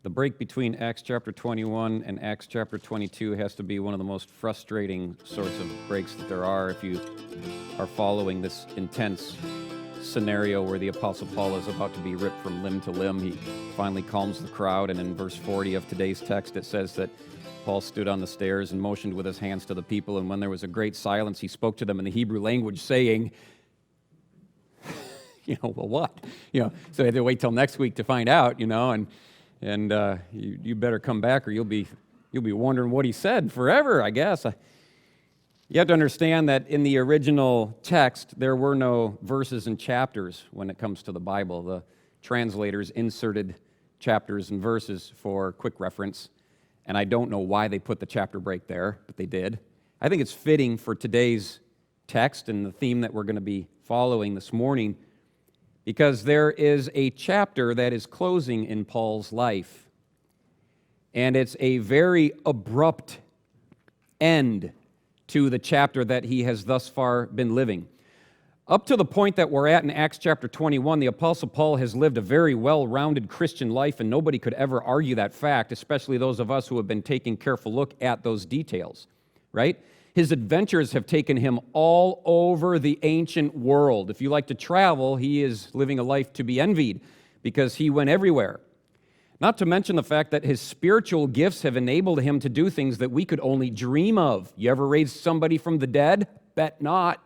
The break between Acts chapter 21 and Acts chapter 22 has to be one of the most frustrating sorts of breaks that there are if you are following this intense scenario where the Apostle Paul is about to be ripped from limb to limb. He finally calms the crowd, and in verse 40 of today's text it says that Paul stood on the stairs and motioned with his hands to the people, and when there was a great silence, he spoke to them in the Hebrew language, saying, well, what? So they had to wait till next week to find out, and you better come back or you'll be wondering what he said forever, I guess. You have to understand that in the original text, there were no verses and chapters when it comes to the Bible. The translators inserted chapters and verses for quick reference, and I don't know why they put the chapter break there, but they did. I think it's fitting for today's text and the theme that we're going to be following this morning, because there is a chapter that is closing in Paul's life, and it's a very abrupt end to the chapter that he has thus far been living. Up to the point that we're at in Acts chapter 21, the Apostle Paul has lived a very well-rounded Christian life, and nobody could ever argue that fact, especially those of us who have been taking careful look at those details, right? His adventures have taken him all over the ancient world. If you like to travel, he is living a life to be envied because he went everywhere. Not to mention the fact that his spiritual gifts have enabled him to do things that we could only dream of. You ever raised somebody from the dead? Bet not.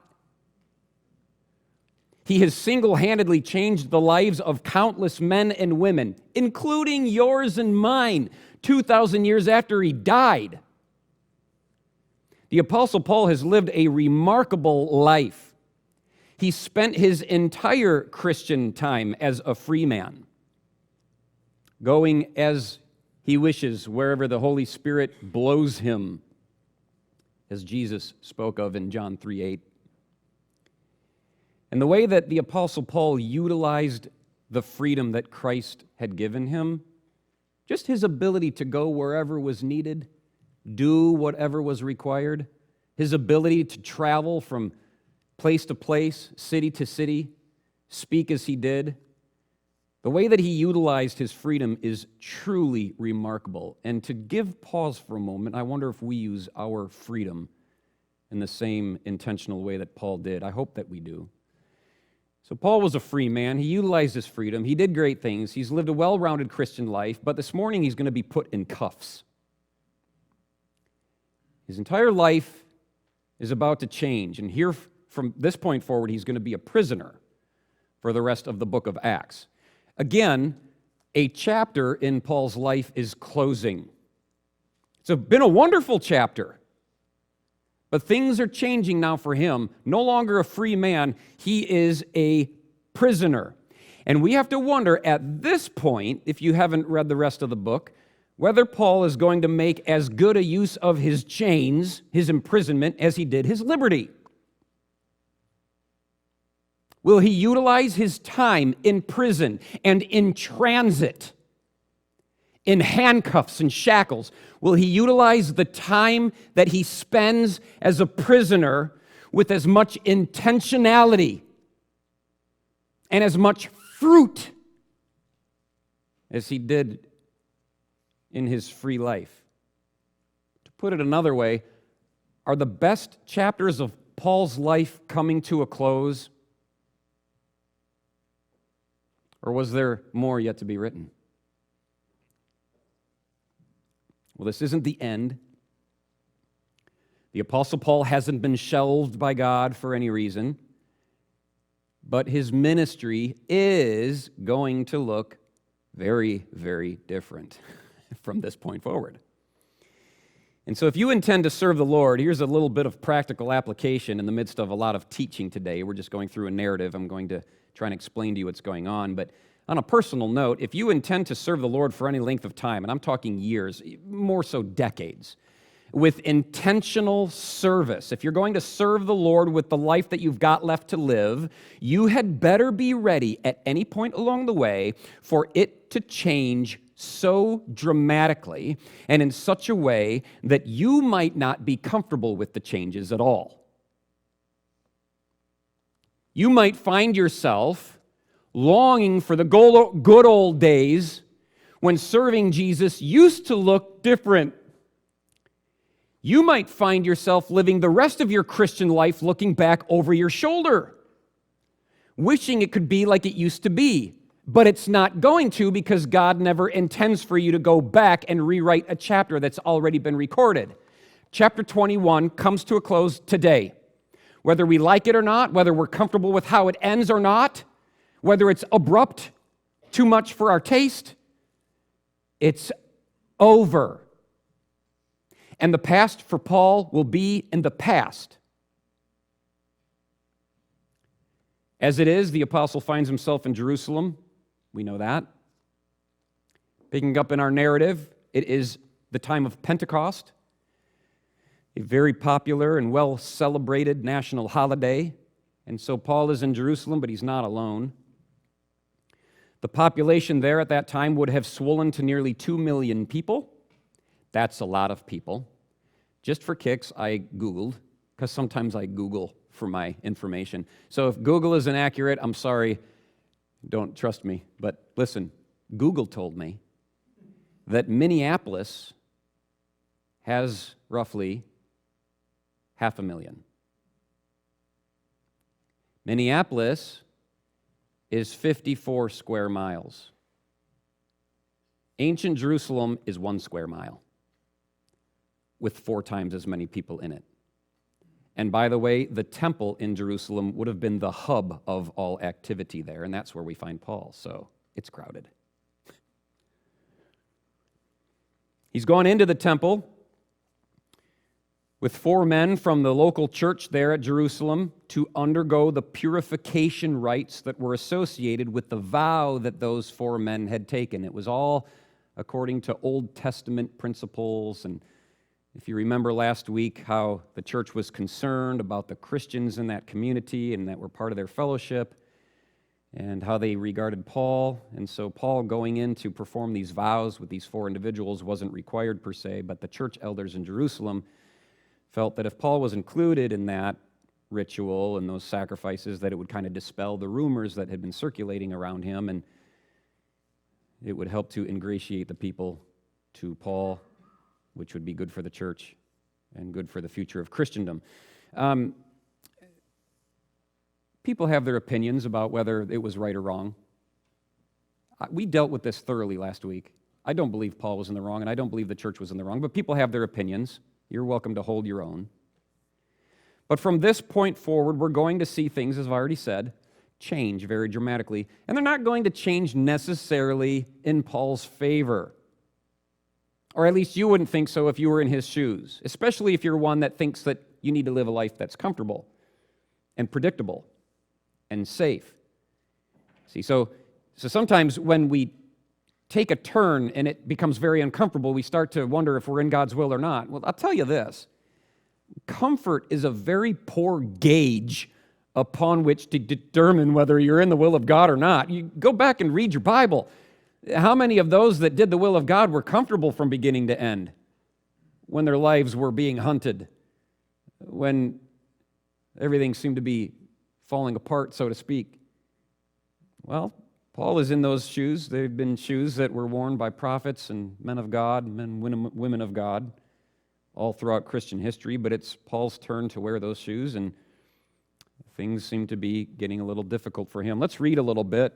He has single-handedly changed the lives of countless men and women, including yours and mine, 2,000 years after he died. The Apostle Paul has lived a remarkable life. He spent his entire Christian time as a free man, going as he wishes wherever the Holy Spirit blows him, as Jesus spoke of in John 3:8. And the way that the Apostle Paul utilized the freedom that Christ had given him, just his ability to go wherever was needed, do whatever was required, his ability to travel from place to place, city to city, speak as he did, the way that he utilized his freedom is truly remarkable. And to give pause for a moment, I wonder if we use our freedom in the same intentional way that Paul did. I hope that we do. So Paul was a free man. He utilized his freedom. He did great things. He's lived a well-rounded Christian life, but this morning he's going to be put in cuffs. His entire life is about to change, and here from this point forward, he's going to be a prisoner for the rest of the book of Acts. Again, a chapter in Paul's life is closing. It's been a wonderful chapter, but things are changing now for him. No longer a free man, he is a prisoner. And we have to wonder at this point, if you haven't read the rest of the book, whether Paul is going to make as good a use of his chains, his imprisonment, as he did his liberty. Will he utilize his time in prison and in transit, in handcuffs and shackles? Will he utilize the time that he spends as a prisoner with as much intentionality and as much fruit as he did in his free life? To put it another way, are the best chapters of Paul's life coming to a close? Or was there more yet to be written? Well, this isn't the end. The Apostle Paul hasn't been shelved by God for any reason, but his ministry is going to look very, very different from this point forward. And so if you intend to serve the Lord, here's a little bit of practical application in the midst of a lot of teaching today. We're just going through a narrative. I'm going to try and explain to you what's going on. But on a personal note, if you intend to serve the Lord for any length of time, and I'm talking years, more so decades, with intentional service, if you're going to serve the Lord with the life that you've got left to live, you had better be ready at any point along the way for it to change so dramatically and in such a way that you might not be comfortable with the changes at all. You might find yourself longing for the good old days when serving Jesus used to look different. You might find yourself living the rest of your Christian life looking back over your shoulder, wishing it could be like it used to be. But it's not going to, because God never intends for you to go back and rewrite a chapter that's already been recorded. Chapter 21 comes to a close today. Whether we like it or not, whether we're comfortable with how it ends or not, whether it's abrupt, too much for our taste, it's over. And the past for Paul will be in the past. As it is, the apostle finds himself in Jerusalem. We know that. Picking up in our narrative, it is the time of Pentecost, a very popular and well-celebrated national holiday. And so Paul is in Jerusalem, but he's not alone. The population there at that time would have swollen to nearly 2 million people. That's a lot of people. Just for kicks, I Googled, because sometimes I Google for my information. So if Google is inaccurate, I'm sorry, don't trust me. But listen, Google told me that Minneapolis has roughly 500,000. Minneapolis is 54 square miles. Ancient Jerusalem is 1 square mile, with 4 times as many people in it. And by the way, the temple in Jerusalem would have been the hub of all activity there, and that's where we find Paul, so it's crowded. He's gone into the temple with 4 men from the local church there at Jerusalem to undergo the purification rites that were associated with the vow that those 4 men had taken. It was all according to Old Testament principles. And if you remember last week how the church was concerned about the Christians in that community and that were part of their fellowship, and how they regarded Paul. And so Paul going in to perform these vows with these 4 individuals wasn't required per se, but the church elders in Jerusalem felt that if Paul was included in that ritual and those sacrifices, that it would kind of dispel the rumors that had been circulating around him, and it would help to ingratiate the people to Paul, which would be good for the church and good for the future of Christendom. People have their opinions about whether it was right or wrong. We dealt with this thoroughly last week. I don't believe Paul was in the wrong, and I don't believe the church was in the wrong, but people have their opinions. You're welcome to hold your own. But from this point forward, we're going to see things, as I've already said, change very dramatically. And they're not going to change necessarily in Paul's favor. Or at least you wouldn't think so if you were in his shoes, especially if you're one that thinks that you need to live a life that's comfortable and predictable and safe. See, so sometimes when we take a turn and it becomes very uncomfortable, we start to wonder if we're in God's will or not. Well, I'll tell you this. Comfort is a very poor gauge upon which to determine whether you're in the will of God or not. You go back and read your Bible. How many of those that did the will of God were comfortable from beginning to end when their lives were being hunted, when everything seemed to be falling apart, so to speak? Well, Paul is in those shoes. They've been shoes that were worn by prophets and men of God, men, women of God, all throughout Christian history, but it's Paul's turn to wear those shoes, and things seem to be getting a little difficult for him. Let's read a little bit.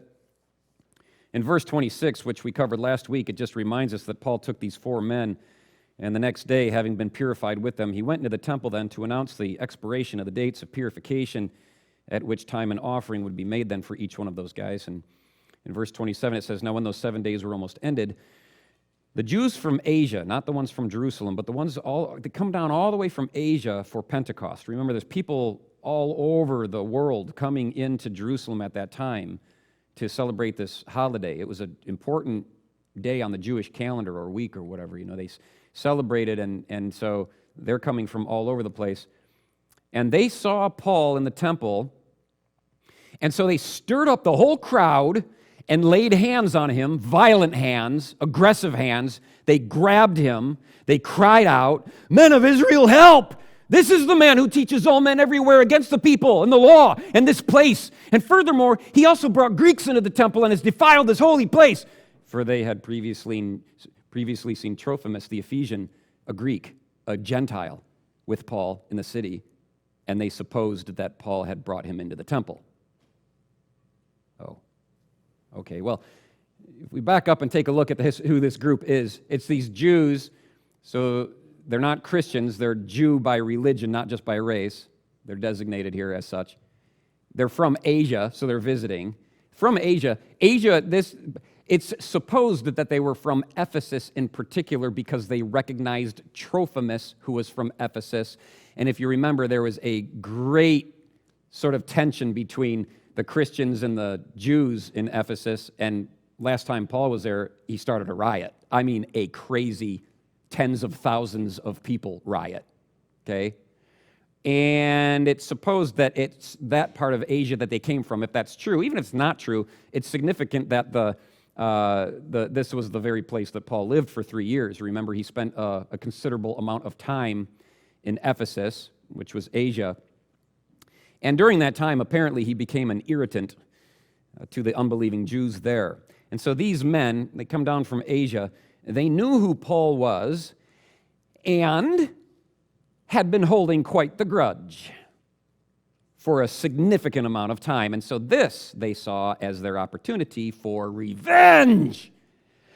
In verse 26, which we covered last week, it just reminds us that Paul took these 4 men, and the next day, having been purified with them, he went into the temple then to announce the expiration of the dates of purification, at which time an offering would be made then for each one of those guys. And in verse 27, it says, "Now when those 7 days were almost ended, the Jews from Asia," not the ones from Jerusalem, but the ones that come down all the way from Asia for Pentecost. Remember, there's people all over the world coming into Jerusalem at that time to celebrate this holiday. It was an important day on the Jewish calendar, or week, or whatever. You know, they celebrated, and so they're coming from all over the place. And they saw Paul in the temple, and so they stirred up the whole crowd and laid hands on him, violent hands, aggressive hands. They grabbed him. They cried out, "Men of Israel, help! This is the man who teaches all men everywhere against the people and the law and this place. And furthermore, he also brought Greeks into the temple and has defiled this holy place." For they had previously seen Trophimus the Ephesian, a Greek, a Gentile, with Paul in the city, and they supposed that Paul had brought him into the temple. Oh, okay. Well, if we back up and take a look at who this group is, it's these Jews. So they're not Christians. They're Jew by religion, not just by race. They're designated here as such. They're from Asia, so they're visiting. From Asia, it's supposed that they were from Ephesus in particular because they recognized Trophimus, who was from Ephesus. And if you remember, there was a great sort of tension between the Christians and the Jews in Ephesus. And last time Paul was there, he started a riot. I mean, a crazy tens of thousands of people riot, okay? And it's supposed that it's that part of Asia that they came from. If that's true, even if it's not true, it's significant that this was the very place that Paul lived for 3 years. Remember, he spent a considerable amount of time in Ephesus, which was Asia. And during that time, apparently, he became an irritant to the unbelieving Jews there. And so these men, they come down from Asia, they knew who Paul was and had been holding quite the grudge for a significant amount of time. And so this they saw as their opportunity for revenge.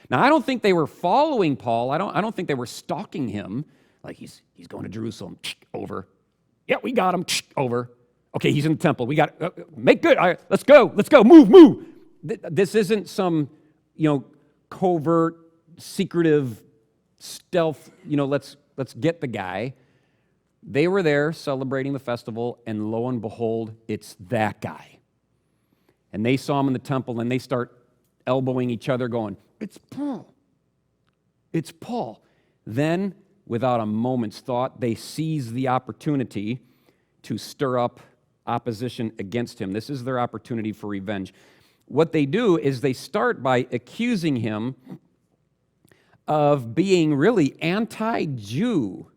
Now, I don't think they were following Paul. I don't think they were stalking him. Like, he's going to Jerusalem. Over. Yeah, we got him. Over. Okay, he's in the temple. We got make good. All right, let's go. Move. This isn't some, covert, secretive, stealth, let's get the guy. They were there celebrating the festival, and lo and behold, it's that guy. And they saw him in the temple, and they start elbowing each other, going, "It's Paul. It's Paul." Then, without a moment's thought, they seize the opportunity to stir up opposition against him. This is their opportunity for revenge. What they do is they start by accusing him of being really anti-Jew.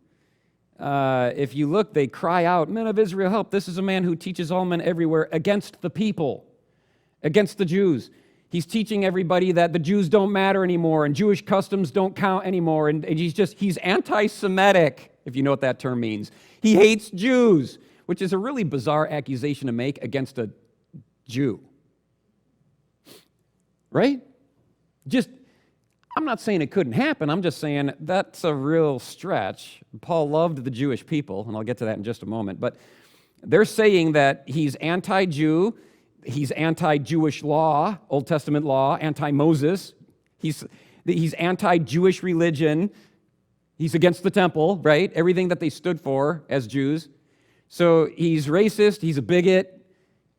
If you look, they cry out, "Men of Israel, help. This is a man who teaches all men everywhere against the people, against the Jews. He's teaching everybody that the Jews don't matter anymore and Jewish customs don't count anymore." And he's anti-Semitic, if you know what that term means. He hates Jews, which is a really bizarre accusation to make against a Jew. Right? I'm not saying it couldn't happen. I'm just saying that's a real stretch. Paul loved the Jewish people, and I'll get to that in just a moment. But they're saying that he's anti-Jew, he's anti-Jewish law, Old Testament law, anti-Moses. He's anti-Jewish religion. He's against the temple, right? Everything that they stood for as Jews. So he's racist, he's a bigot,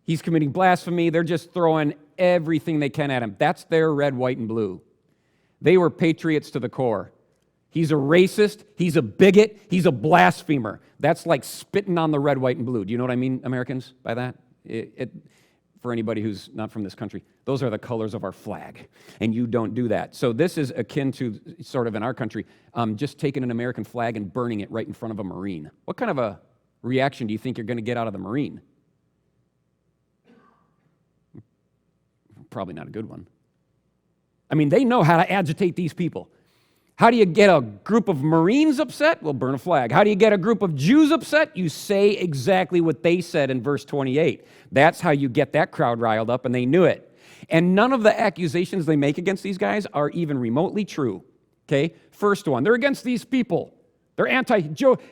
he's committing blasphemy. They're just throwing everything they can at him. That's their red, white, and blue. They were patriots to the core. He's a racist, he's a bigot, he's a blasphemer. That's like spitting on the red, white, and blue. Do you know what I mean, Americans, by that? For anybody who's not from this country, those are the colors of our flag, and you don't do that. So this is akin to, sort of in our country, just taking an American flag and burning it right in front of a Marine. What kind of a reaction do you think you're going to get out of the Marine? Probably not a good one. I mean, they know how to agitate these people. How do you get a group of Marines upset? Well, burn a flag. How do you get a group of Jews upset? You say exactly what they said in verse 28. That's how you get that crowd riled up, and they knew it. And none of the accusations they make against these guys are even remotely true. Okay? First one, they're against these people. They're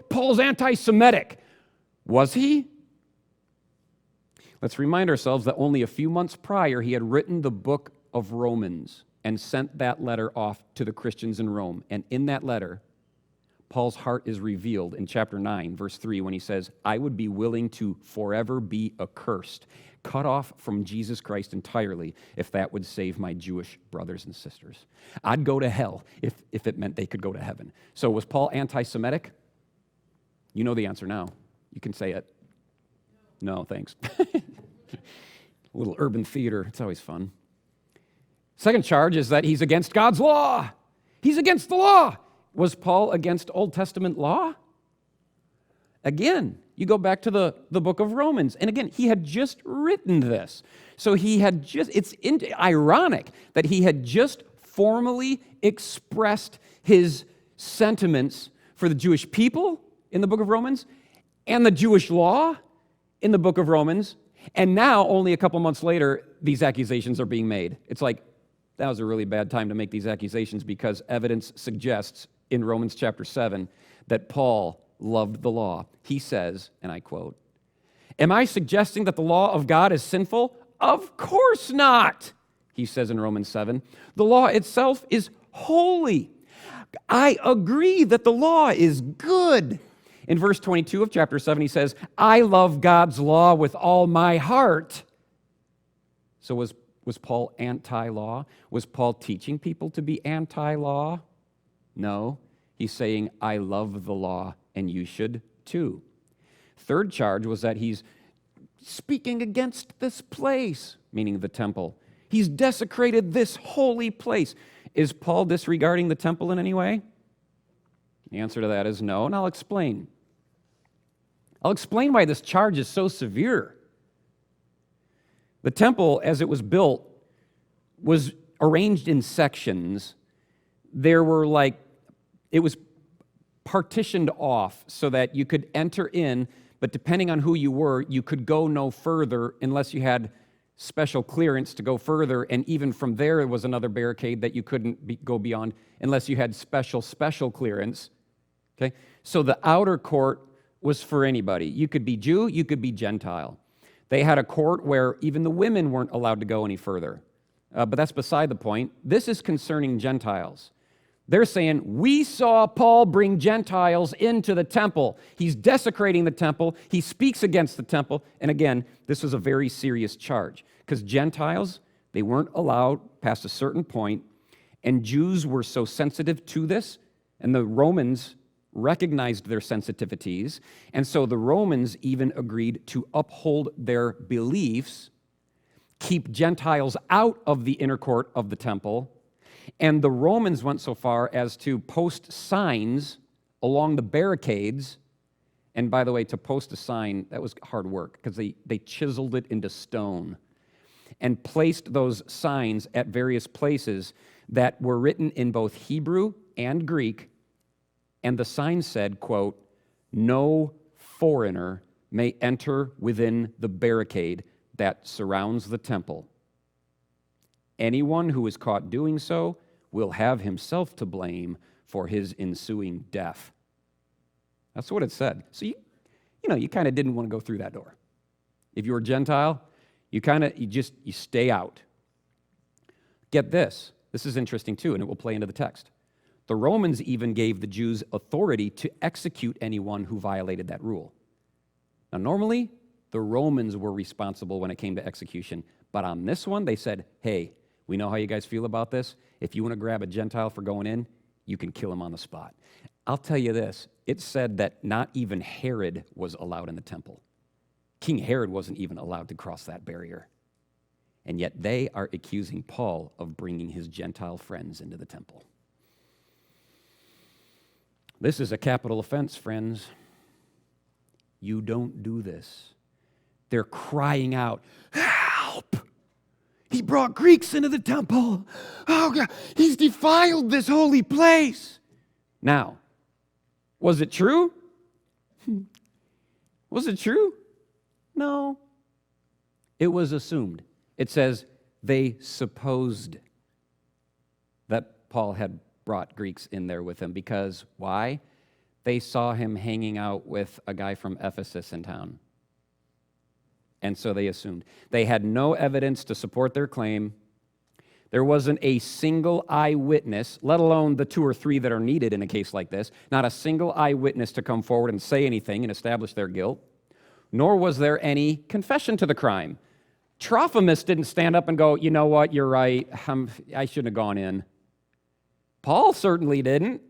Paul's anti-Semitic. Was he? Let's remind ourselves that only a few months prior, he had written the book of Romans and sent that letter off to the Christians in Rome. And in that letter, Paul's heart is revealed in chapter 9, verse 3, when he says, "I would be willing to forever be accursed, cut off from Jesus Christ entirely, if that would save my Jewish brothers and sisters. I'd go to hell if it meant they could go to heaven." So was Paul anti-Semitic? You know the answer now. You can say it. No, thanks. A little urban theater. It's always fun. Second charge is that he's against God's law. He's against the law. Was Paul against Old Testament law? Again, you go back to the book of Romans. And again, he had just written this. So it's ironic that he had just formally expressed his sentiments for the Jewish people in the book of Romans and the Jewish law in the book of Romans. And now, only a couple months later, these accusations are being made. It's like, that was a really bad time to make these accusations because evidence suggests in Romans chapter 7 that Paul loved the law. He says, and I quote, "Am I suggesting that the law of God is sinful? Of course not," he says in Romans 7. "The law itself is holy. I agree that the law is good." In verse 22 of chapter 7, he says, "I love God's law with all my heart." So was Paul anti-law? Was Paul teaching people to be anti-law? No. He's saying, I love the law, and you should too. Third charge was that he's speaking against this place, meaning the temple. He's desecrated this holy place. Is Paul disregarding the temple in any way? The answer to that is no, and I'll explain. I'll explain why this charge is so severe. The temple, as it was built, was arranged in sections. It was partitioned off so that you could enter in, but depending on who you were, you could go no further unless you had special clearance to go further, and even from there was another barricade that you couldn't go beyond unless you had special clearance. Okay? So the outer court was for anybody. You could be Jew, you could be Gentile. They had a court where even the women weren't allowed to go any further. But that's beside the point. This is concerning Gentiles. They're saying, we saw Paul bring Gentiles into the temple. He's desecrating the temple. He speaks against the temple. And again, this was a very serious charge because Gentiles, they weren't allowed past a certain point, and Jews were so sensitive to this, and the Romans recognized their sensitivities, and so the Romans even agreed to uphold their beliefs, keep Gentiles out of the inner court of the temple, and the Romans went so far as to post signs along the barricades. And by the way, to post a sign, that was hard work because they chiseled it into stone and placed those signs at various places that were written in both Hebrew and Greek. And the sign said, quote, "No foreigner may enter within the barricade that surrounds the temple. Anyone who is caught doing so will have himself to blame for his ensuing death." That's what it said. So you kind of didn't want to go through that door. If you were Gentile, you stay out. Get this. This is interesting too, and it will play into the text. The Romans even gave the Jews authority to execute anyone who violated that rule. Now, normally, the Romans were responsible when it came to execution, but on this one, they said, hey, we know how you guys feel about this. If you want to grab a Gentile for going in, you can kill him on the spot. I'll tell you this, it said that not even Herod was allowed in the temple. King Herod wasn't even allowed to cross that barrier. And yet they are accusing Paul of bringing his Gentile friends into the temple. This is a capital offense, friends. You don't do this. They're crying out, help! He brought Greeks into the temple. Oh, God, he's defiled this holy place. Now, was it true? Was it true? No. It was assumed. It says they supposed that Paul had brought Greeks in there with him because why? They saw him hanging out with a guy from Ephesus in town. And so they assumed. They had no evidence to support their claim. There wasn't a single eyewitness, let alone the 2 or 3 that are needed in a case like this, not a single eyewitness to come forward and say anything and establish their guilt, nor was there any confession to the crime. Trophimus didn't stand up and go, you know what, you're right, I shouldn't have gone in. Paul certainly didn't.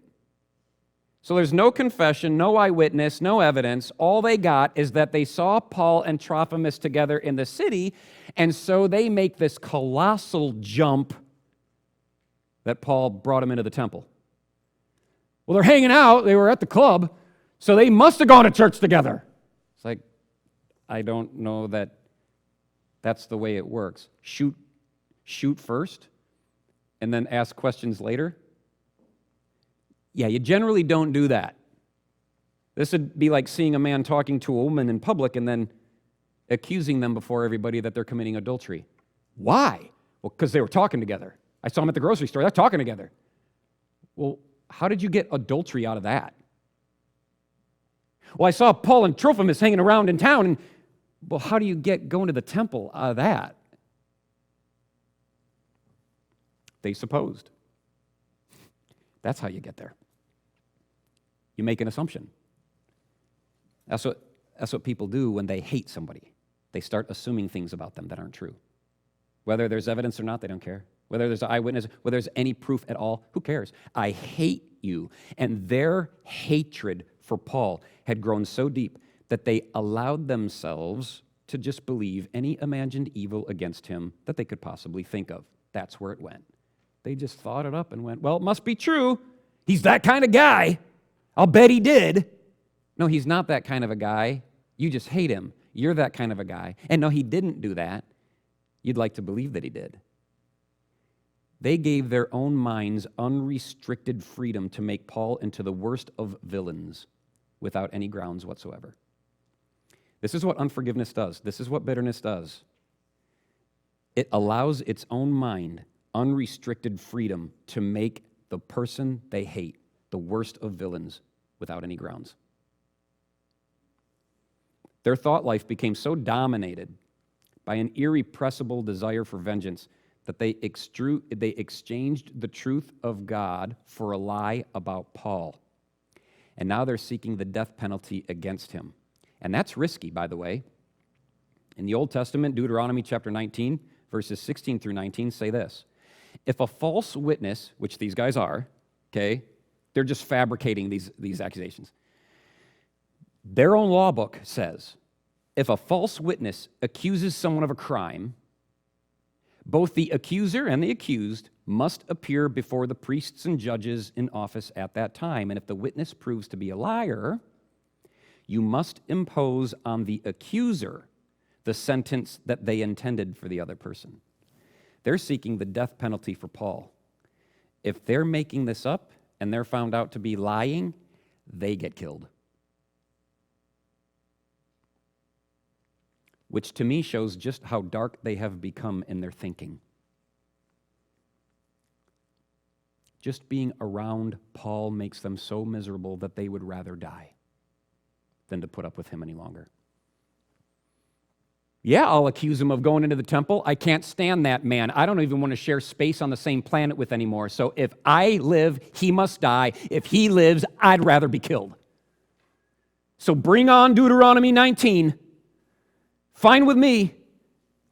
So there's no confession, no eyewitness, no evidence. All they got is that they saw Paul and Trophimus together in the city, and so they make this colossal jump that Paul brought him into the temple. Well, they're hanging out. They were at the club, so they must have gone to church together. It's like, I don't know that that's the way it works. Shoot first, and then ask questions later? Yeah, you generally don't do that. This would be like seeing a man talking to a woman in public and then accusing them before everybody that they're committing adultery. Why? Well, because they were talking together. I saw them at the grocery store. They're talking together. Well, how did you get adultery out of that? Well, I saw Paul and Trophimus hanging around in town, and well, how do you get going to the temple out of that? They supposed. That's how you get there. You make an assumption. That's what people do when they hate somebody. They start assuming things about them that aren't true. Whether there's evidence or not, they don't care. Whether there's an eyewitness, whether there's any proof at all, who cares? I hate you. And their hatred for Paul had grown so deep that they allowed themselves to just believe any imagined evil against him that they could possibly think of. That's where it went. They just thought it up and went, well, it must be true. He's that kind of guy. I'll bet he did. No, he's not that kind of a guy. You just hate him. You're that kind of a guy. And no, he didn't do that. You'd like to believe that he did. They gave their own minds unrestricted freedom to make Paul into the worst of villains without any grounds whatsoever. This is what unforgiveness does. This is what bitterness does. It allows its own mind unrestricted freedom to make the person they hate the worst of villains without any grounds. Their thought life became so dominated by an irrepressible desire for vengeance that they exchanged the truth of God for a lie about Paul. And now they're seeking the death penalty against him. And that's risky, by the way. In the Old Testament, Deuteronomy chapter 19, verses 16 through 19 say this. If a false witness, which these guys are, okay, they're just fabricating these accusations. Their own law book says, if a false witness accuses someone of a crime, both the accuser and the accused must appear before the priests and judges in office at that time. And if the witness proves to be a liar, you must impose on the accuser the sentence that they intended for the other person. They're seeking the death penalty for Paul. If they're making this up and they're found out to be lying, they get killed. Which to me shows just how dark they have become in their thinking. Just being around Paul makes them so miserable that they would rather die than to put up with him any longer. Yeah, I'll accuse him of going into the temple. I can't stand that man. I don't even want to share space on the same planet with anymore. So if I live, he must die. If he lives, I'd rather be killed. So bring on Deuteronomy 19. Fine with me.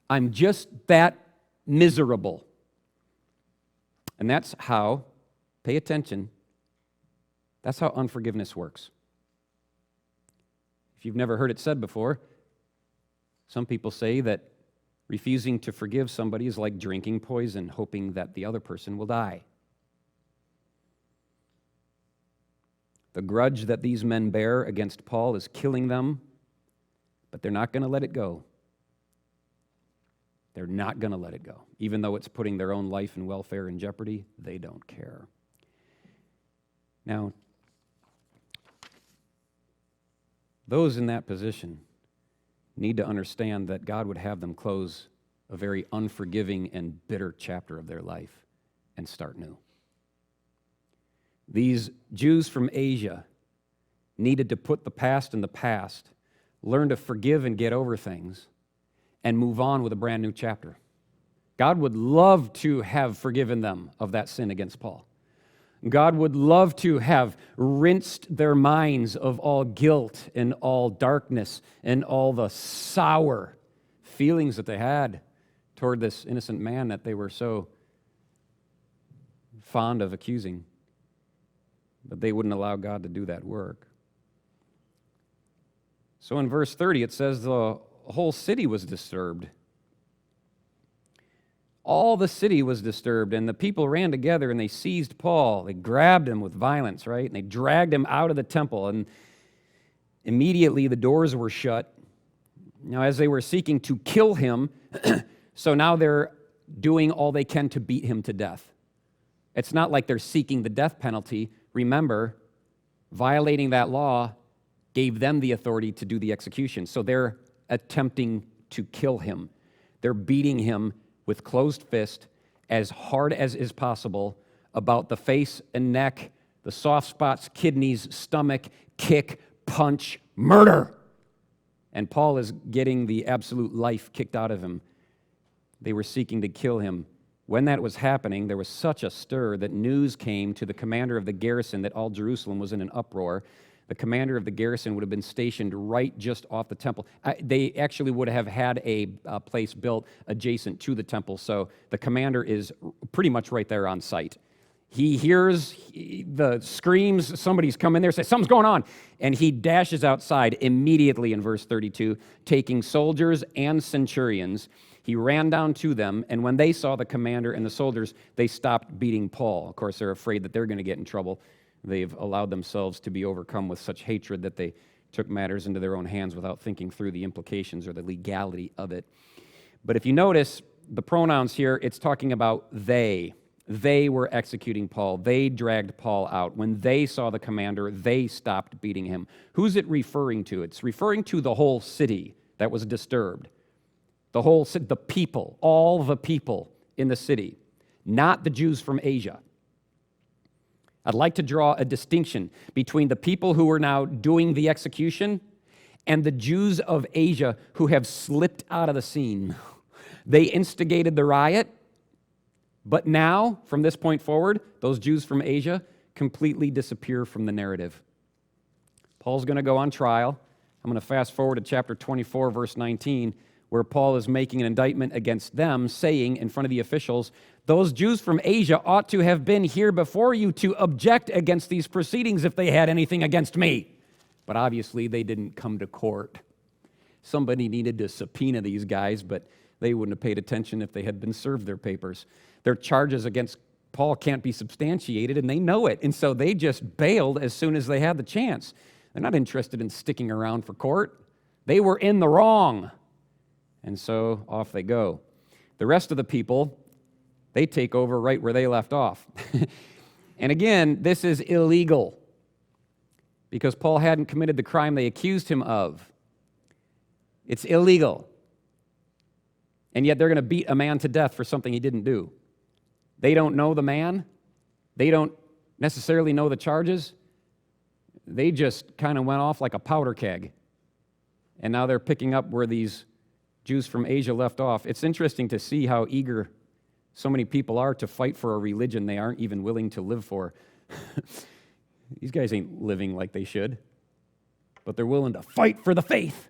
I'm just that miserable. And that's how, pay attention, that's how unforgiveness works. If you've never heard it said before, some people say that refusing to forgive somebody is like drinking poison, hoping that the other person will die. The grudge that these men bear against Paul is killing them, but they're not going to let it go. They're not going to let it go. Even though it's putting their own life and welfare in jeopardy, they don't care. Now, those in that position need to understand that God would have them close a very unforgiving and bitter chapter of their life and start new. These Jews from Asia needed to put the past in the past, learn to forgive and get over things, and move on with a brand new chapter. God would love to have forgiven them of that sin against Paul. God would love to have rinsed their minds of all guilt and all darkness and all the sour feelings that they had toward this innocent man that they were so fond of accusing. But they wouldn't allow God to do that work. So in verse 30, it says the whole city was disturbed. All the city was disturbed, and the people ran together, and they seized Paul. They grabbed him with violence, right? And they dragged him out of the temple, and immediately the doors were shut. Now, as they were seeking to kill him, so now they're doing all they can to beat him to death. It's not like they're seeking the death penalty. Remember, violating that law gave them the authority to do the execution. So they're attempting to kill him. They're beating him with closed fist as hard as is possible about the face and neck, the soft spots, kidneys, stomach, kick, punch, murder. And Paul is getting the absolute life kicked out of him. They were seeking to kill him. When that was happening, there was such a stir that news came to the commander of the garrison that all Jerusalem was in an uproar. The commander of the garrison would have been stationed right just off the temple. They actually would have had a place built adjacent to the temple, so the commander is pretty much right there on site. He hears the screams, somebody's come in there, says, something's going on, and he dashes outside immediately in verse 32, taking soldiers and centurions. He ran down to them, and when they saw the commander and the soldiers, they stopped beating Paul. Of course, they're afraid that they're going to get in trouble. They've allowed themselves to be overcome with such hatred that they took matters into their own hands without thinking through the implications or the legality of it. But if you notice the pronouns here, it's talking about they. They were executing Paul. They dragged Paul out. When they saw the commander, they stopped beating him. Who's it referring to? It's referring to the whole city that was disturbed. The whole city, the people, all the people in the city, not the Jews from Asia. I'd like to draw a distinction between the people who are now doing the execution and the Jews of Asia who have slipped out of the scene. They instigated the riot, but now, from this point forward, those Jews from Asia completely disappear from the narrative. Paul's going to go on trial. I'm going to fast forward to chapter 24, verse 19, where Paul is making an indictment against them, saying in front of the officials, those Jews from Asia ought to have been here before you to object against these proceedings if they had anything against me. But obviously, they didn't come to court. Somebody needed to subpoena these guys, but they wouldn't have paid attention if they had been served their papers. Their charges against Paul can't be substantiated, and they know it. And so they just bailed as soon as they had the chance. They're not interested in sticking around for court. They were in the wrong. And so off they go. The rest of the people, they take over right where they left off. And again, this is illegal because Paul hadn't committed the crime they accused him of. It's illegal. And yet they're going to beat a man to death for something he didn't do. They don't know the man. They don't necessarily know the charges. They just kind of went off like a powder keg. And now they're picking up where these Jews from Asia left off. It's interesting to see how eager so many people are to fight for a religion they aren't even willing to live for. These guys ain't living like they should, but they're willing to fight for the faith,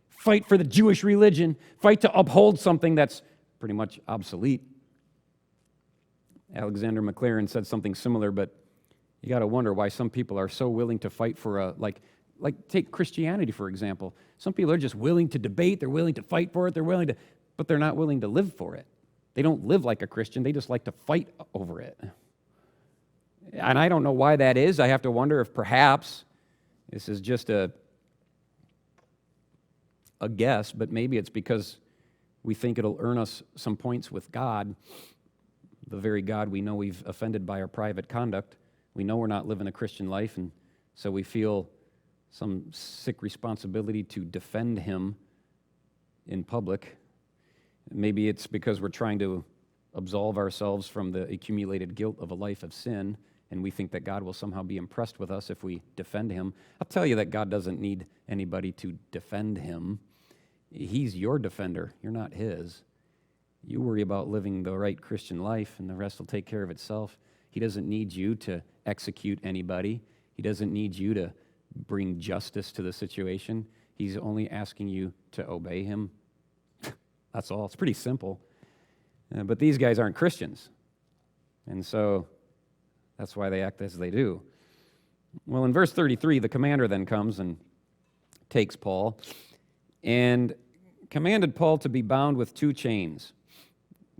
fight for the Jewish religion, fight to uphold something that's pretty much obsolete. Alexander McLaren said something similar, but you got to wonder why some people are so willing to fight for like take Christianity, for example. Some people are just willing to debate, they're willing to fight for it, but they're not willing to live for it. They don't live like a Christian, they just like to fight over it. And I don't know why that is. I have to wonder if perhaps this is just a guess, but maybe it's because we think it'll earn us some points with God, the very God we know we've offended by our private conduct. We know we're not living a Christian life, and so we feel some sick responsibility to defend him in public. Maybe it's because we're trying to absolve ourselves from the accumulated guilt of a life of sin, and we think that God will somehow be impressed with us if we defend him. I'll tell you that God doesn't need anybody to defend him. He's your defender. You're not his. You worry about living the right Christian life, and the rest will take care of itself. He doesn't need you to execute anybody. He doesn't need you to bring justice to the situation. He's only asking you to obey him. That's all. It's pretty simple. But these guys aren't Christians. And so that's why they act as they do. Well, in verse 33, the commander then comes and takes Paul and commanded Paul to be bound with 2 chains,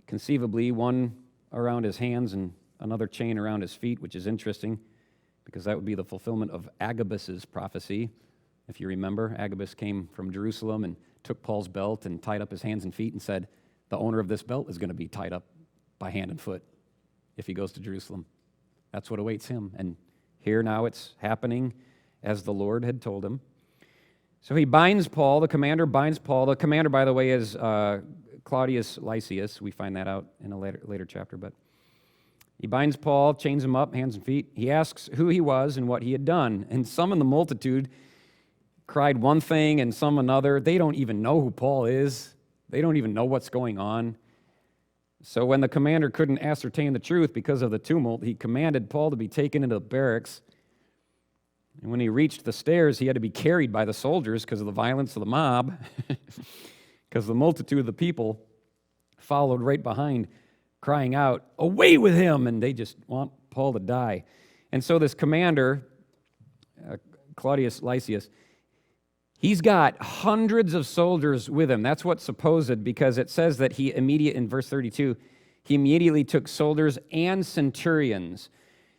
conceivably one around his hands and another chain around his feet, which is interesting because that would be the fulfillment of Agabus's prophecy. If you remember, Agabus came from Jerusalem and took Paul's belt and tied up his hands and feet and said, the owner of this belt is going to be tied up by hand and foot. if he goes to Jerusalem. That's what awaits him. And here now it's happening as the Lord had told him. So he binds Paul. The commander binds Paul. The commander, by the way, is Claudius Lysias. We find that out in a later chapter. But he binds Paul, chains him up, hands and feet. He asks who he was and what he had done. And some in the multitude cried one thing and some another. They don't even know who Paul is. They don't even know what's going on. So when the commander couldn't ascertain the truth because of the tumult, he commanded Paul to be taken into the barracks. And when he reached the stairs, he had to be carried by the soldiers because of the violence of the mob, because the multitude of the people followed right behind, crying out, "Away with him!" And they just want Paul to die. And so this commander, Claudius Lysias, he's got hundreds of soldiers with him. That's what's supposed, because it says that in verse 32, he immediately took soldiers and centurions.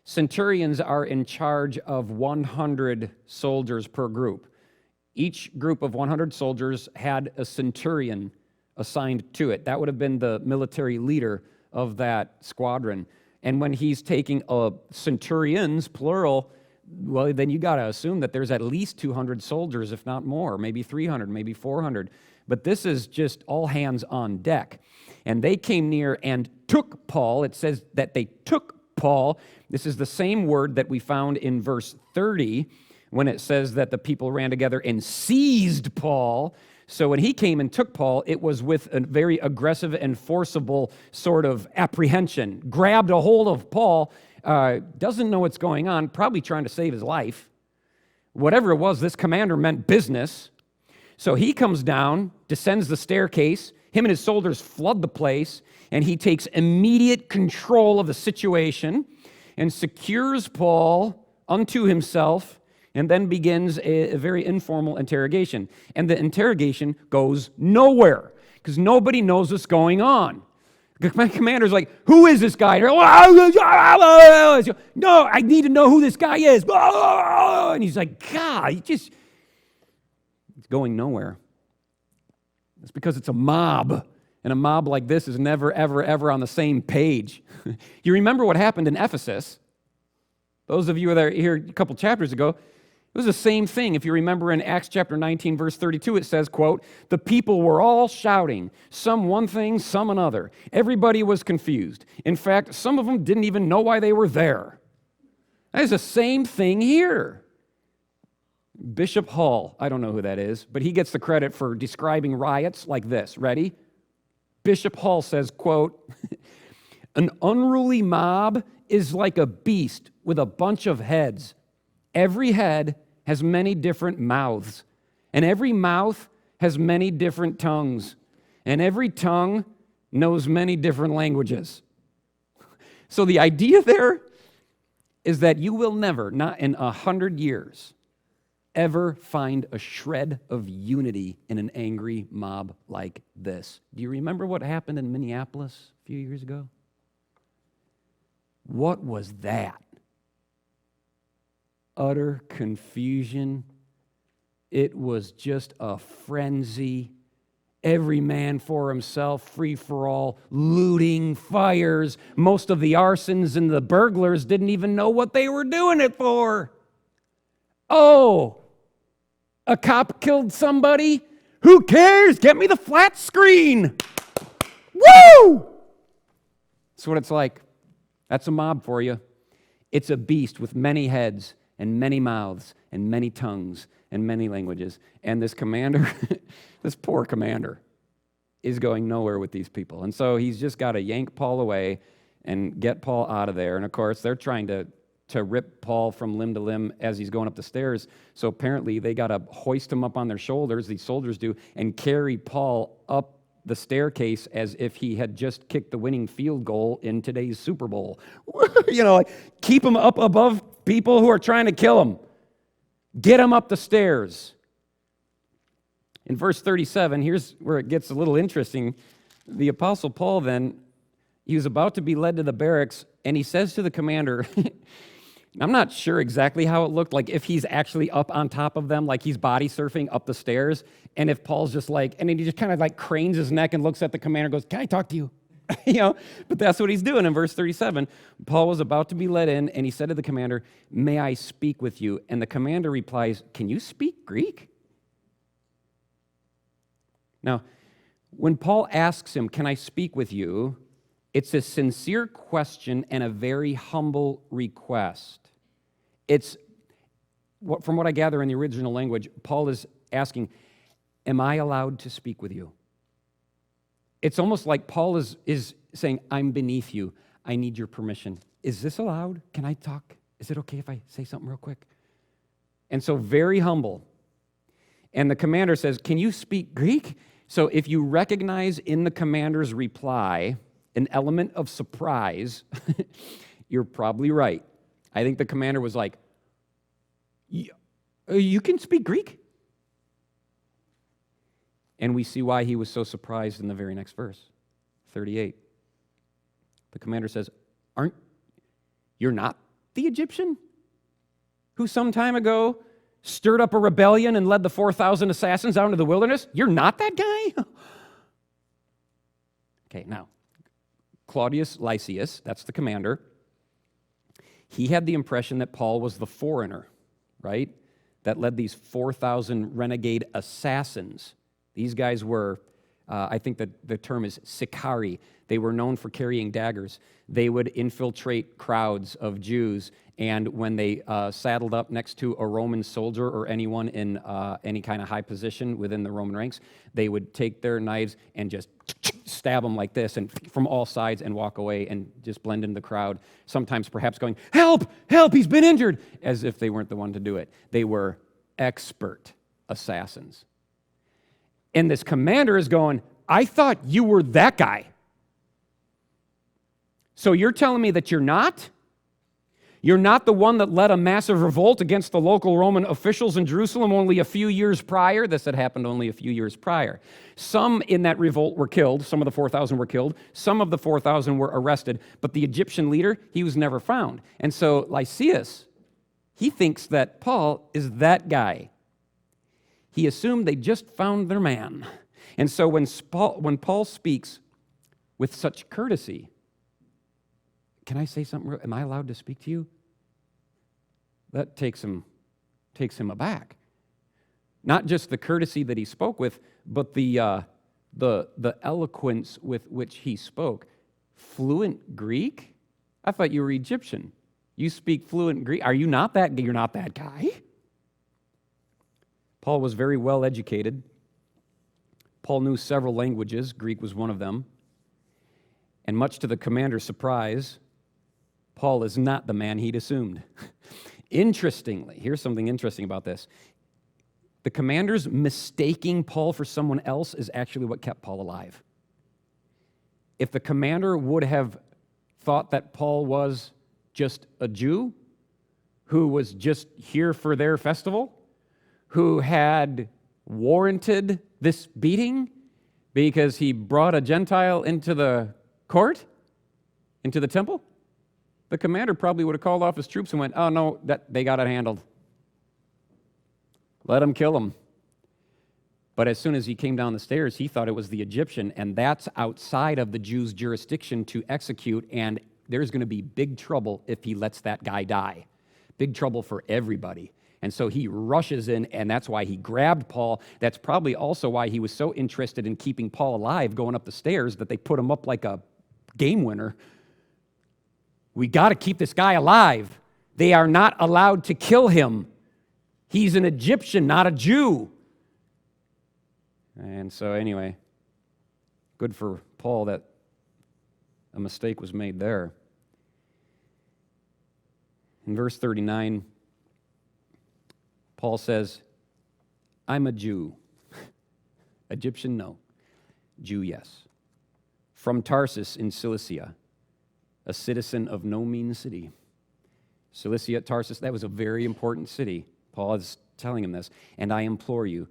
Centurions are in charge of 100 soldiers per group. Each group of 100 soldiers had a centurion assigned to it. That would have been the military leader of that squadron. And when he's taking centurions, plural, well, then you got to assume that there's at least 200 soldiers, if not more, maybe 300, maybe 400. But this is just all hands on deck. And they came near and took Paul. It says that they took Paul. This is the same word that we found in verse 30 when it says that the people ran together and seized Paul. So when he came and took Paul, it was with a very aggressive and forcible sort of apprehension. Grabbed a hold of Paul, doesn't know what's going on, probably trying to save his life. Whatever it was, this commander meant business. So he comes down, descends the staircase. Him and his soldiers flood the place, and he takes immediate control of the situation and secures Paul unto himself, and then begins a very informal interrogation. And the interrogation goes nowhere because nobody knows what's going on. The commander's like, "Who is this guy?" No, I need to know who this guy is. And he's like, God, it's going nowhere. It's because it's a mob. And a mob like this is never, ever, ever on the same page. You remember what happened in Ephesus? Those of you that are here a couple chapters ago, it was the same thing. If you remember in Acts chapter 19, verse 32, it says, quote, "The people were all shouting, some one thing, some another. Everybody was confused. In fact, some of them didn't even know why they were there." That is the same thing here. Bishop Hall, I don't know who that is, but he gets the credit for describing riots like this. Ready? Bishop Hall says, quote, "An unruly mob is like a beast with a bunch of heads. Every head has many different mouths, and every mouth has many different tongues, and every tongue knows many different languages." So the idea there is that you will never, not in 100 years, ever find a shred of unity in an angry mob like this. Do you remember what happened in Minneapolis a few years ago? What was that? Utter confusion. It was just a frenzy. Every man for himself, free for all, looting, fires. Most of the arsons and the burglars didn't even know what they were doing it for. Oh, a cop killed somebody? Who cares? Get me the flat screen. Woo! That's what it's like. That's a mob for you. It's a beast with many heads and many mouths and many tongues and many languages. And this commander, this poor commander, is going nowhere with these people. And so he's just got to yank Paul away and get Paul out of there. And of course, they're trying to rip Paul from limb to limb as he's going up the stairs. So apparently they got to hoist him up on their shoulders, these soldiers do, and carry Paul up the staircase as if he had just kicked the winning field goal in today's Super Bowl. Like keep him up above people who are trying to kill him. Get him up the stairs. In verse 37, here's where it gets a little interesting. The Apostle Paul then, he was about to be led to the barracks, and he says to the commander, I'm not sure exactly how it looked, like if he's actually up on top of them, like he's body surfing up the stairs, and if Paul's just like, and then he just kind of like cranes his neck and looks at the commander and goes, "Can I talk to you?" But that's what he's doing in verse 37. Paul was about to be let in, and he said to the commander, "May I speak with you?" And the commander replies, "Can you speak Greek?" Now, when Paul asks him, "Can I speak with you?" it's a sincere question and a very humble request. From what I gather in the original language, Paul is asking, "Am I allowed to speak with you?" It's almost like Paul is saying, "I'm beneath you. I need your permission. Is this allowed? Can I talk? Is it okay if I say something real quick?" And so very humble. And the commander says, "Can you speak Greek?" So if you recognize in the commander's reply an element of surprise, you're probably right. I think the commander was like, "You can speak Greek?" And we see why he was so surprised in the very next verse, 38. The commander says, "You're not the Egyptian who some time ago stirred up a rebellion and led the 4,000 assassins out into the wilderness? You're not that guy?" Okay, now, Claudius Lysias, that's the commander, he had the impression that Paul was the foreigner, right, that led these 4,000 renegade assassins. These guys were, I think that the term is sicari. They were known for carrying daggers. They would infiltrate crowds of Jews, and when they saddled up next to a Roman soldier or anyone in any kind of high position within the Roman ranks, they would take their knives and just stab them like this and from all sides and walk away and just blend into the crowd, sometimes perhaps going, "Help, help, he's been injured," as if they weren't the one to do it. They were expert assassins. And this commander is going, "I thought you were that guy. So you're telling me that you're not? You're not the one that led a massive revolt against the local Roman officials in Jerusalem only a few years prior?" This had happened only a few years prior. Some in that revolt were killed. Some of the 4,000 were killed. Some of the 4,000 were arrested. But the Egyptian leader, he was never found. And so Lysias, he thinks that Paul is that guy. He assumed they just found their man. And so when Paul speaks with such courtesy, "Can I say something? Am I allowed to speak to you?" That takes him aback. Not just the courtesy that he spoke with, but the eloquence with which he spoke. Fluent Greek? I thought you were Egyptian. You speak fluent Greek? Are you not that? You're not that guy? Paul was very well educated. Paul knew several languages. Greek was one of them. And much to the commander's surprise, Paul is not the man he'd assumed. Interestingly, here's something interesting about this. The commander's mistaking Paul for someone else is actually what kept Paul alive. If the commander would have thought that Paul was just a Jew who was just here for their festival, who had warranted this beating because he brought a Gentile into the court, into the temple, the commander probably would have called off his troops and went, "Oh, no, they got it handled. Let him kill him." But as soon as he came down the stairs, he thought it was the Egyptian, and that's outside of the Jews' jurisdiction to execute, and there's going to be big trouble if he lets that guy die. Big trouble for everybody. And so he rushes in, and that's why he grabbed Paul. That's probably also why he was so interested in keeping Paul alive going up the stairs that they put him up like a game winner. We got to keep this guy alive. They are not allowed to kill him. He's an Egyptian, not a Jew. And so anyway, good for Paul that a mistake was made there. In verse 39, Paul says, "I'm a Jew." Egyptian, no. Jew, yes. From Tarsus in Cilicia, a citizen of no mean city. Cilicia, Tarsus, that was a very important city. Paul is telling him this. "And I implore you,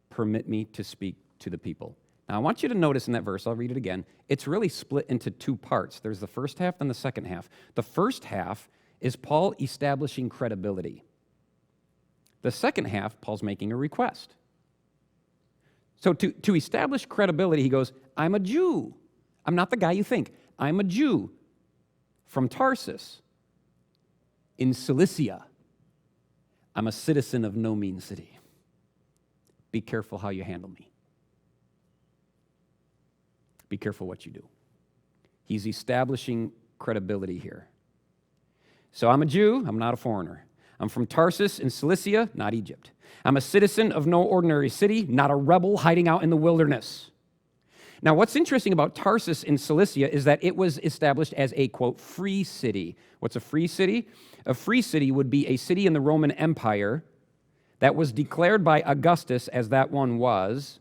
permit me to speak to the people." Now, I want you to notice in that verse, I'll read it again, it's really split into two parts. There's the first half and the second half. The first half is Paul establishing credibility. The second half, Paul's making a request. So to establish credibility, he goes, "I'm a Jew. I'm not the guy you think. I'm a Jew from Tarsus in Cilicia. I'm a citizen of no mean city. Be careful how you handle me. Be careful what you do. He's establishing credibility here. So I'm a Jew, I'm not a foreigner. I'm from Tarsus in Cilicia, not Egypt. I'm a citizen of no ordinary city, not a rebel hiding out in the wilderness. Now, what's interesting about Tarsus in Cilicia is that it was established as a, quote, free city. What's a free city? A free city would be a city in the Roman Empire that was declared by Augustus, as that one was,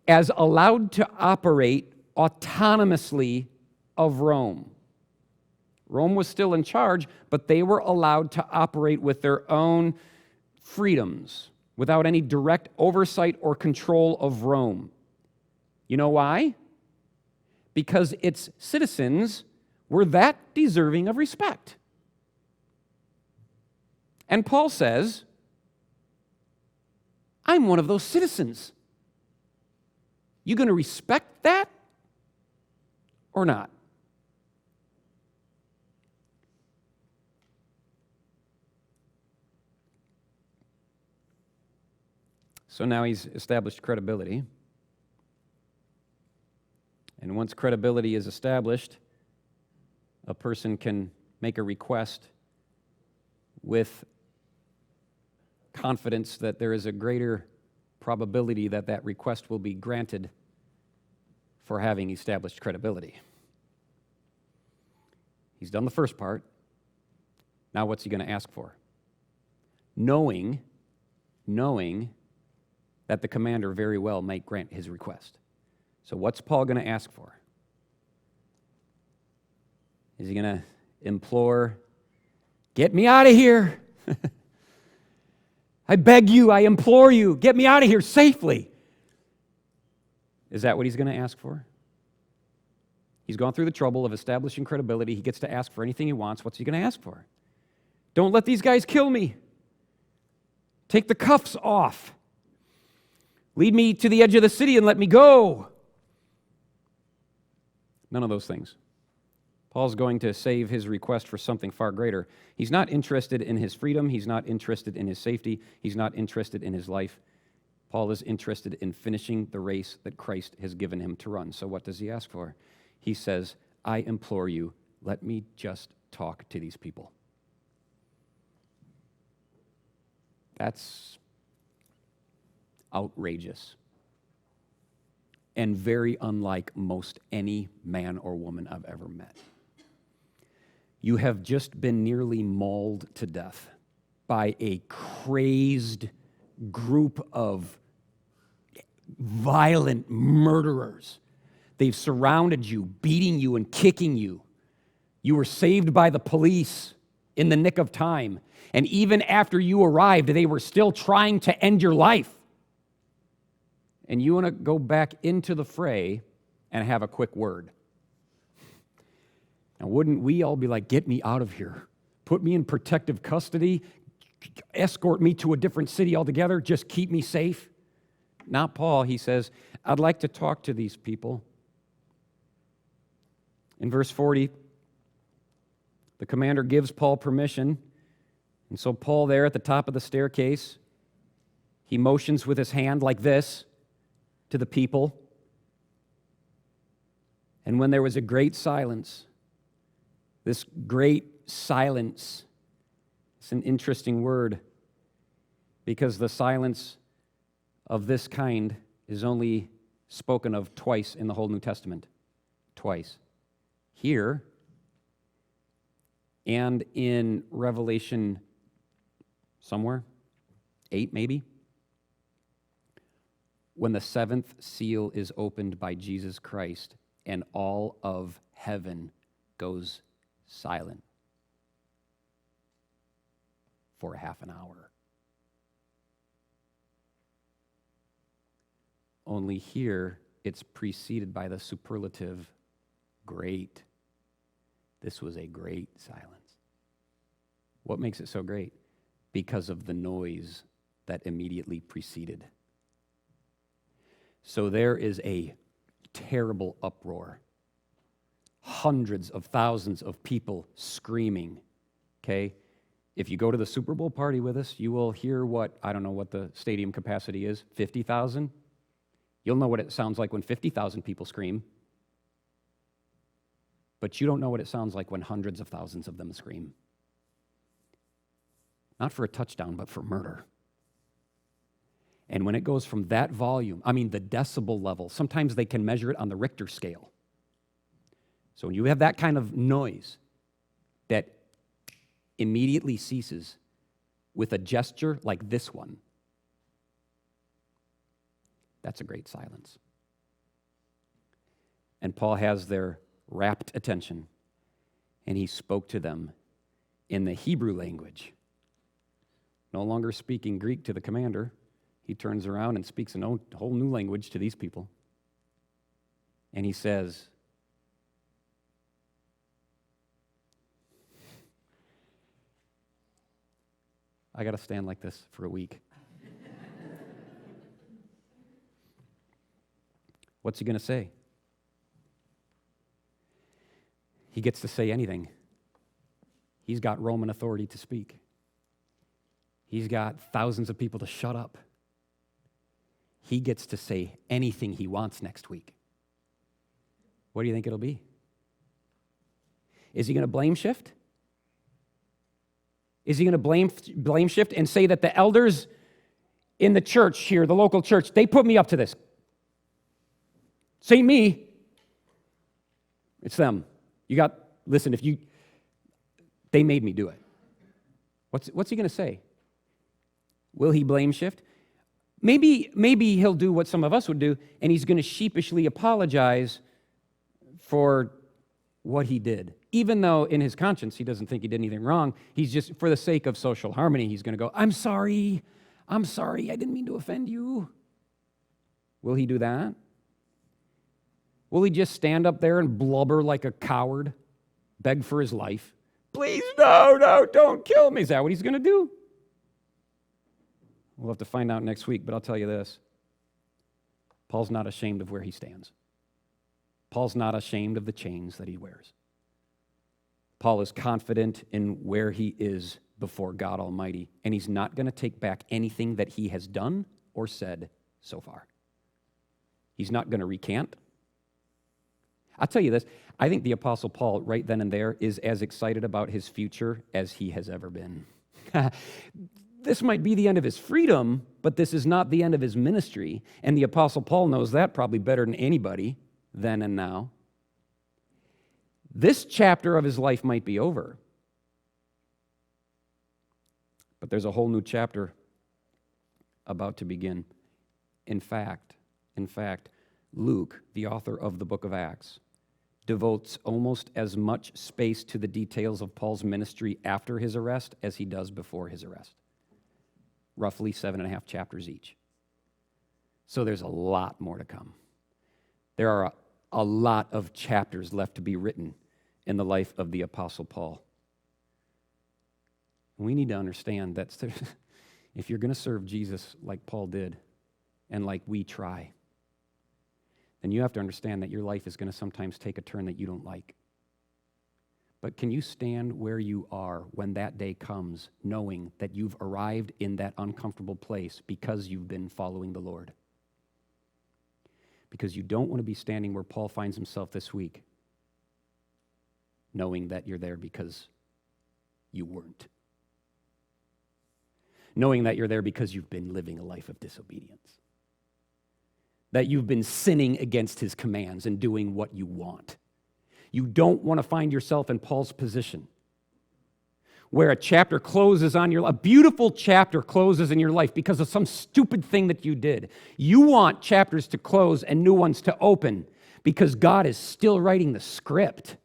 as allowed to operate autonomously of Rome. Rome was still in charge, but they were allowed to operate with their own freedoms without any direct oversight or control of Rome. You know why? Because its citizens were that deserving of respect. And Paul says, I'm one of those citizens. You going to respect that or not? So now he's established credibility. And once credibility is established, a person can make a request with confidence that there is a greater probability that that request will be granted for having established credibility. He's done the first part. Now what's he going to ask for? Knowing that the commander very well might grant his request. So what's Paul going to ask for? Is he going to implore, get me out of here? I beg you, I implore you, get me out of here safely. Is that what he's going to ask for? He's gone through the trouble of establishing credibility. He gets to ask for anything he wants. What's he going to ask for? Don't let these guys kill me. Take the cuffs off. Lead me to the edge of the city and let me go. None of those things. Paul's going to save his request for something far greater. He's not interested in his freedom. He's not interested in his safety. He's not interested in his life. Paul is interested in finishing the race that Christ has given him to run. So what does he ask for? He says, I implore you, let me just talk to these people. That's outrageous and very unlike most any man or woman I've ever met. You have just been nearly mauled to death by a crazed group of violent murderers. They've surrounded you, beating you and kicking you. You were saved by the police in the nick of time. And even after you arrived, they were still trying to end your life. And you want to go back into the fray and have a quick word. Now, wouldn't we all be like, get me out of here. Put me in protective custody. Escort me to a different city altogether. Just keep me safe. Not Paul. He says, I'd like to talk to these people. In verse 40, the commander gives Paul permission. And so Paul there at the top of the staircase, he motions with his hand like this to the people. And when there was a great silence, this great silence, it's an interesting word because the silence of this kind is only spoken of twice in the whole New Testament. Twice. Here and in Revelation somewhere, 8 maybe, when the seventh seal is opened by Jesus Christ and all of heaven goes silent for a half an hour. Only here it's preceded by the superlative great. This was a great silence. What makes it so great? Because of the noise that immediately preceded. So there is a terrible uproar. Hundreds of thousands of people screaming, okay? If you go to the Super Bowl party with us, you will hear I don't know what the stadium capacity is, 50,000? You'll know what it sounds like when 50,000 people scream. But you don't know what it sounds like when hundreds of thousands of them scream. Not for a touchdown, but for murder. And when it goes from that volume, the decibel level, sometimes they can measure it on the Richter scale. So when you have that kind of noise that immediately ceases with a gesture like this one, that's a great silence. And Paul has their rapt attention, and he spoke to them in the Hebrew language. No longer speaking Greek to the commander, he turns around and speaks a whole new language to these people. And he says, I got to stand like this for a week. What's he going to say? He gets to say anything. He's got Roman authority to speak. He's got thousands of people to shut up. He gets to say anything he wants next week. What do you think it'll be? Is he going to blame shift? Is he going to blame shift and say that the elders in the church here, the local church, they put me up to this? It ain't me. It's them. Listen, they made me do it. What's he going to say? Will he blame shift? Maybe he'll do what some of us would do, and he's going to sheepishly apologize for what he did. Even though in his conscience he doesn't think he did anything wrong, he's just, for the sake of social harmony, he's going to go, I'm sorry, I didn't mean to offend you. Will he do that? Will he just stand up there and blubber like a coward, beg for his life? Please, no, don't kill me. Is that what he's going to do? We'll have to find out next week, but I'll tell you this. Paul's not ashamed of where he stands. Paul's not ashamed of the chains that he wears. Paul is confident in where he is before God Almighty, and he's not going to take back anything that he has done or said so far. He's not going to recant. I'll tell you this, I think the Apostle Paul, right then and there, is as excited about his future as he has ever been. This might be the end of his freedom, but this is not the end of his ministry, and the Apostle Paul knows that probably better than anybody then and now. This chapter of his life might be over, but there's a whole new chapter about to begin. In fact, Luke, the author of the book of Acts, devotes almost as much space to the details of Paul's ministry after his arrest as he does before his arrest. Roughly 7.5 chapters each. So there's a lot more to come. There are a lot of chapters left to be written in the life of the Apostle Paul. We need to understand that if you're going to serve Jesus like Paul did, and like we try, then you have to understand that your life is going to sometimes take a turn that you don't like. But can you stand where you are when that day comes, knowing that you've arrived in that uncomfortable place because you've been following the Lord? Because you don't want to be standing where Paul finds himself this week, knowing that you're there because you weren't. Knowing that you're there because you've been living a life of disobedience. That you've been sinning against his commands and doing what you want. You don't want to find yourself in Paul's position, where a chapter closes on a beautiful chapter closes in your life because of some stupid thing that you did. You want chapters to close and new ones to open because God is still writing the script.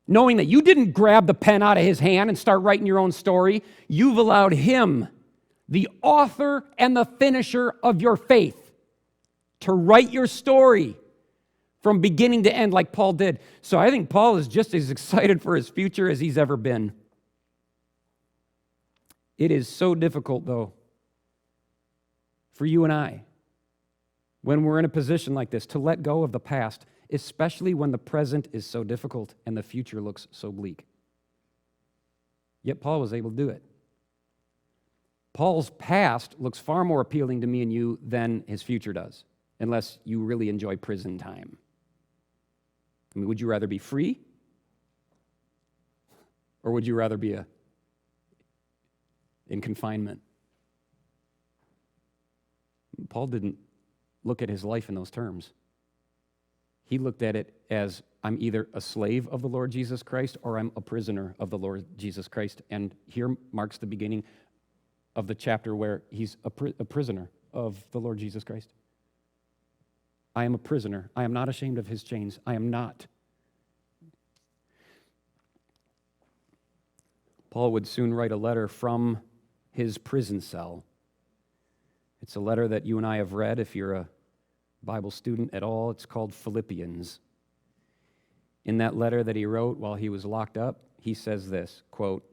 Knowing that you didn't grab the pen out of his hand and start writing your own story, you've allowed him, the author and the finisher of your faith, to write your story from beginning to end like Paul did. So I think Paul is just as excited for his future as he's ever been. It is so difficult, though, for you and I, when we're in a position like this, to let go of the past, especially when the present is so difficult and the future looks so bleak. Yet Paul was able to do it. Paul's past looks far more appealing to me and you than his future does, unless you really enjoy prison time. I mean, would you rather be free? Or would you rather be in confinement? Paul didn't look at his life in those terms. He looked at it as, I'm either a slave of the Lord Jesus Christ or I'm a prisoner of the Lord Jesus Christ. And here marks the beginning of the chapter where he's a prisoner of the Lord Jesus Christ. I am a prisoner. I am not ashamed of his chains. I am not. Paul would soon write a letter from his prison cell. It's a letter that you and I have read if you're a Bible student at all. It's called Philippians. In that letter that he wrote while he was locked up, he says this, quote,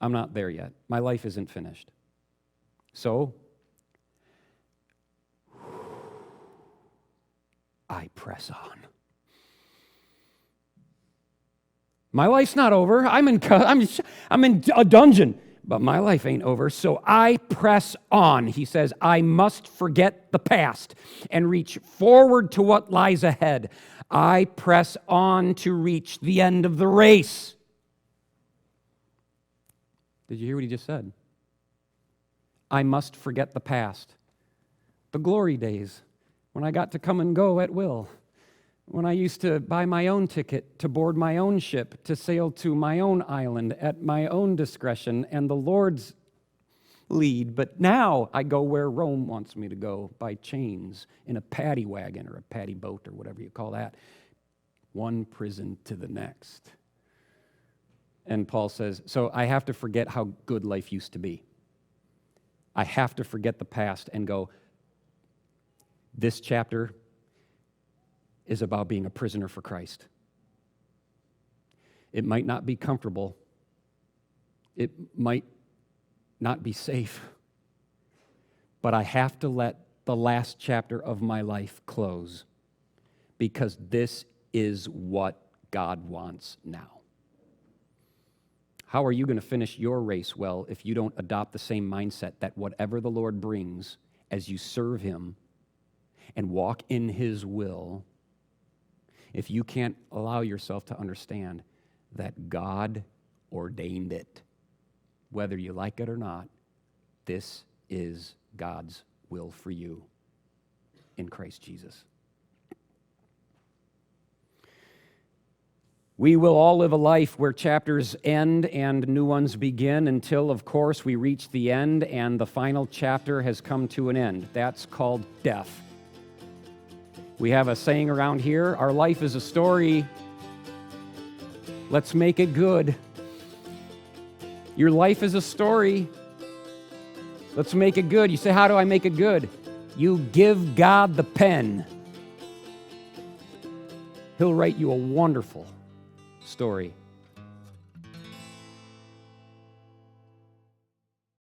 I'm not there yet. My life isn't finished. So, I press on. My life's not over. I'm in a dungeon, but my life ain't over. So I press on. He says, I must forget the past and reach forward to what lies ahead. I press on to reach the end of the race. Did you hear what he just said? I must forget the past. The glory days when I got to come and go at will. When I used to buy my own ticket, to board my own ship, to sail to my own island at my own discretion and the Lord's lead. But now I go where Rome wants me to go, by chains, in a paddy wagon or a paddy boat or whatever you call that. One prison to the next. And Paul says, so I have to forget how good life used to be. I have to forget the past and go, this chapter is about being a prisoner for Christ. It might not be comfortable. It might not be safe. But I have to let the last chapter of my life close because this is what God wants now. How are you going to finish your race well if you don't adopt the same mindset that whatever the Lord brings as you serve Him and walk in His will, if you can't allow yourself to understand that God ordained it, whether you like it or not, this is God's will for you in Christ Jesus. We will all live a life where chapters end and new ones begin until, of course, we reach the end and the final chapter has come to an end. That's called death. We have a saying around here, our life is a story. Let's make it good. Your life is a story. Let's make it good. You say, how do I make it good? You give God the pen. He'll write you a wonderful story